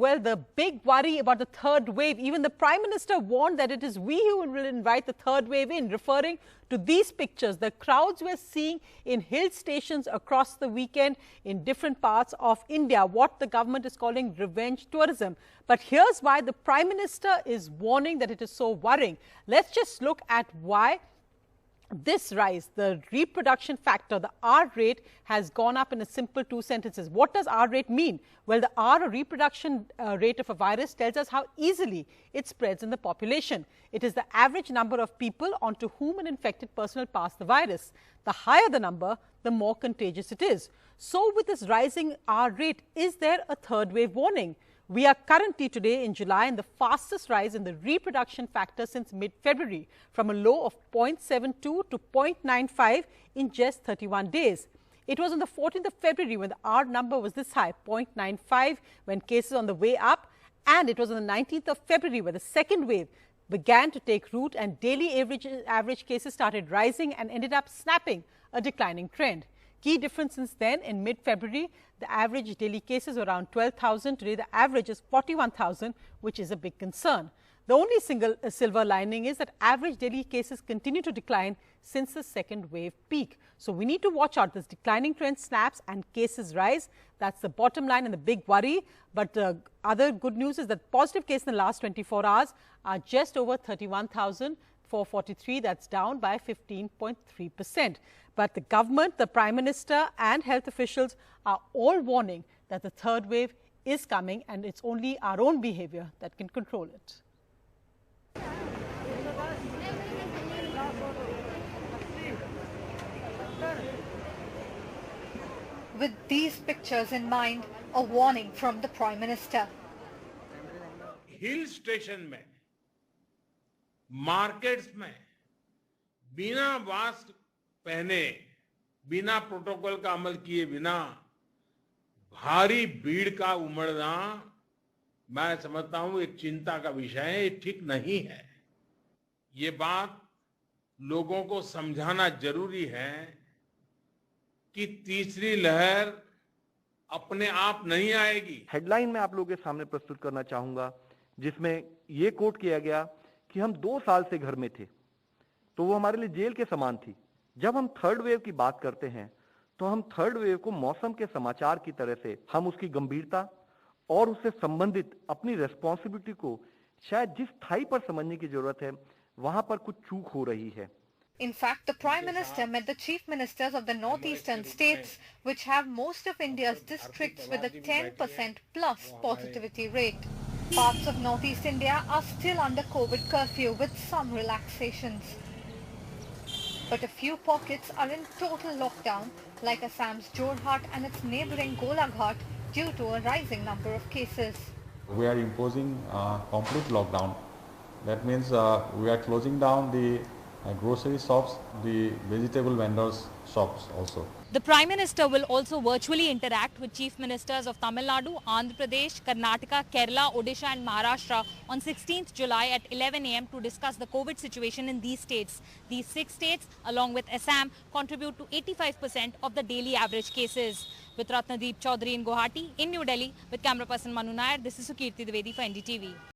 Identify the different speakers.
Speaker 1: Well, the big worry about the third wave, even the Prime Minister warned that it is we who will invite the third wave in, referring to these pictures, the crowds we're seeing in hill stations across the weekend in different parts of India, what the government is calling revenge tourism. But here's why the Prime Minister is warning that it is so worrying. Let's just look at why this rise, the reproduction factor, the R rate, has gone up in a simple two sentences. What does R rate mean? Well, the R, or reproduction rate of a virus, tells us how easily it spreads in the population. It is the average number of people onto whom an infected person will pass the virus. The higher the number, the more contagious it is. So with this rising R rate, is there a third wave warning? We are currently today in July in the fastest rise in the reproduction factor since mid-February, from a low of 0.72 to 0.95 in just 31 days. It was on the 14th of February when the R number was this high, 0.95, when cases on the way up, and it was on the 19th of February where the second wave began to take root and daily average cases started rising and ended up snapping a declining trend. Key difference since then: in mid-February, the average daily cases were around 12,000. Today, the average is 41,000, which is a big concern. The only silver lining is that average daily cases continue to decline since the second wave peak. So we need to watch out. This declining trend snaps and cases rise. That's the bottom line and the big worry. But other good news is that positive cases in the last 24 hours are just over 31,443. That's down by 15.3%. But the government, the Prime Minister and health officials are all warning that the third wave is coming, and it's only our own behavior that can control it.
Speaker 2: With these pictures in mind, a warning from the Prime Minister.
Speaker 3: Hill station में, markets में, बिना mask पहने, बिना protocol का अमल किए बिना भारी भीड़ का उमड़ना, मैं समझता हूं एक चिंता का विषय है, ये ठीक नहीं है। ये बात लोगों को समझाना जरूरी है कि तीसरी लहर अपने आप नहीं आएगी।
Speaker 4: हेडलाइन में आप लोगों के सामने प्रस्तुत करना चाहूंगा, जिसमें ये कोट किया गया कि हम 2 साल से घर में थे, तो वो हमारे लिए जेल के समान थी। जब हम थर्ड वेव की बात करते हैं तो हम थर्ड वेव को मौसम के समाचार की तरह से, हम उसकी गंभीरता और उससे संबंधित अपनी रेस्पॉन्सिबिलिटी को शायद जिस थाई पर समझने की जरूरत है, वहां पर कुछ चूक हो रही है।
Speaker 2: In fact, the Prime Minister met the Chief Ministers of the northeastern states, which have most of India's districts with a 10% plus positivity rate. Parts of northeast India are still under COVID curfew with some relaxations. But a few pockets are in total lockdown, like Assam's Jorhat and its neighbouring Golaghat, due to a rising number of cases.
Speaker 5: We are imposing complete lockdown. That means we are closing down the grocery shops, the vegetable vendors' shops also.
Speaker 6: The Prime Minister will also virtually interact with Chief Ministers of Tamil Nadu, Andhra Pradesh, Karnataka, Kerala, Odisha and Maharashtra on 16th July at 11 a.m. to discuss the COVID situation in these states. These 6 states, along with Assam, contribute to 85% of the daily average cases. With Ratnadeep Chaudhary in Guwahati, in New Delhi, with camera person Manu Nair, this is Sukirti Dwivedi for NDTV.